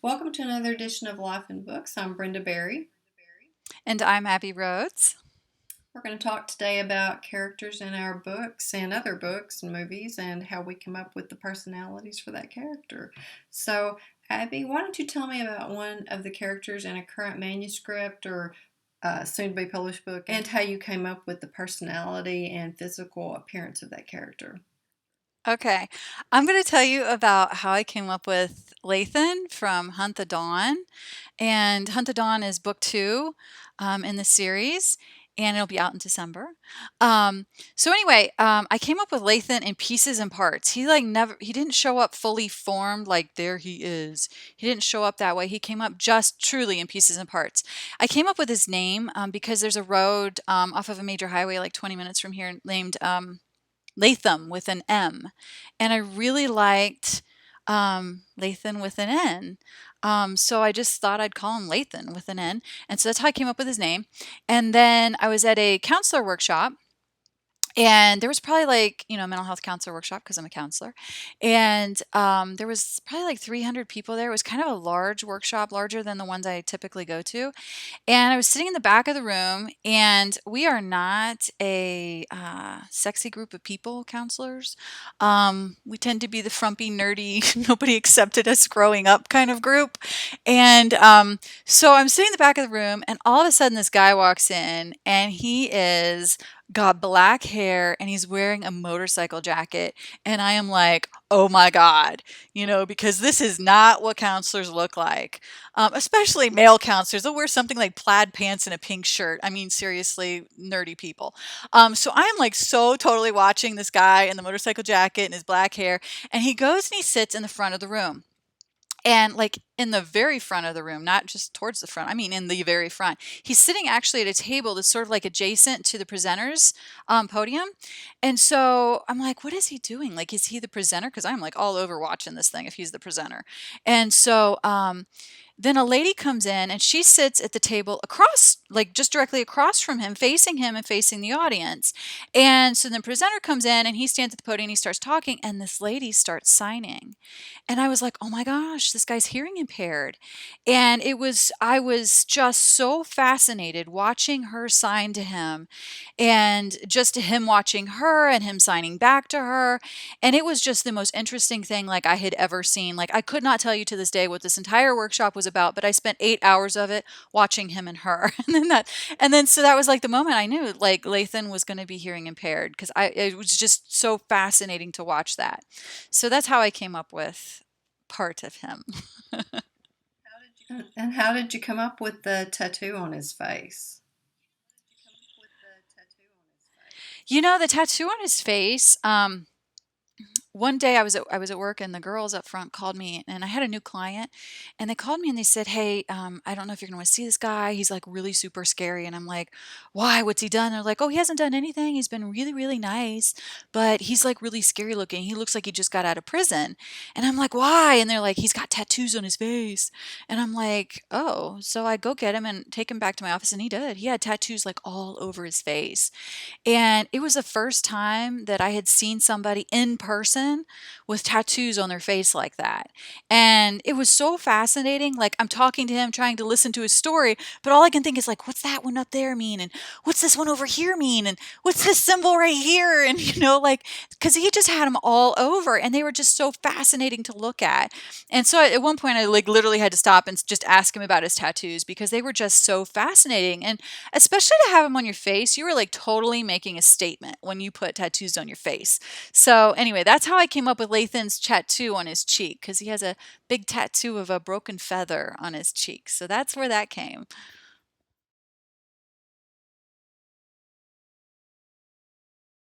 Welcome to another edition of Life in Books. I'm Brenda Berry. And I'm Abby Rhodes. We're going to talk today about characters in our books and other books and movies and how we come up with the personalities for that character. So, Abby, why don't you tell me about one of the characters in a current manuscript or soon to be published book and how you came up with the personality and physical appearance of that character? Okay, I'm going to tell you about how I came up with Lathan from Hunt the Dawn. And Hunt the Dawn is book two in the series, and it'll be out in December. So anyway, I came up with Lathan in pieces and parts. He didn't show up fully formed, like there he is. He didn't show up that way. He came up just truly in pieces and parts. I came up with his name because there's a road off of a major highway, like 20 minutes from here, named Latham with an M. And I really liked Lathan with an N. So I just thought I'd call him Lathan with an N. And so that's how I came up with his name. And then I was at a counselor workshop, and there was probably like, a mental health counselor workshop because I'm a counselor. And there was probably like 300 people there. It was kind of a large workshop, larger than the ones I typically go to. And I was sitting in the back of the room, and we are not a sexy group of people, counselors. We tend to be the frumpy, nerdy, nobody accepted us growing up kind of group. And so I'm sitting in the back of the room, and all of a sudden, this guy walks in, and he is got black hair and he's wearing a motorcycle jacket. And I am like, oh my God, because this is not what counselors look like, especially male counselors. They'll wear something like plaid pants and a pink shirt. I mean, seriously, nerdy people. So I'm like so totally watching this guy in the motorcycle jacket and his black hair. And he goes and he sits in the front of the room. And like in the very front of the room, not just towards the front, I mean in the very front. He's sitting actually at a table that's sort of like adjacent to the presenter's podium. And so I'm like, what is he doing? Like, is he the presenter? Because I'm like all over watching this thing if he's the presenter. And so then a lady comes in and she sits at the table across, like just directly across from him and facing the audience. And so the presenter comes in and he stands at the podium and he starts talking, and this lady starts signing. And I was like, "Oh my gosh, this guy's hearing impaired." And I was just so fascinated watching her sign to him, and just him watching her and him signing back to her. And it was just the most interesting thing like I had ever seen. Like I could not tell you to this day what this entire workshop was about, but I spent 8 hours of it watching him and her. And then so that was like the moment I knew like Lathan was going to be hearing impaired, because I it was just so fascinating to watch that. So that's how I came up with part of him. And how did you come up with the tattoo on his face? The tattoo on his face, one day I was at work, and the girls up front called me, and I had a new client, and they called me and they said, "Hey, I don't know if you're going to want to see this guy. He's like really super scary." And I'm like, "Why? What's he done?" They're like, "Oh, he hasn't done anything. He's been really, really nice, but he's like really scary looking. He looks like he just got out of prison." And I'm like, "Why?" And they're like, "He's got tattoos on his face." And I'm like, "Oh." So I go get him and take him back to my office, and he did. He had tattoos like all over his face. And it was the first time that I had seen somebody in person with tattoos on their face like that. And it was so fascinating. Like I'm talking to him, trying to listen to his story, but all I can think is like, what's that one up there mean? And what's this one over here mean? And what's this symbol right here? And like, because he just had them all over, and they were just so fascinating to look at. And so at one point I like literally had to stop and just ask him about his tattoos because they were just so fascinating. And especially to have them on your face, you were like totally making a statement when you put tattoos on your face. So anyway, that's how I came up with Lathan's tattoo on his cheek, because he has a big tattoo of a broken feather on his cheek. So that's where that came.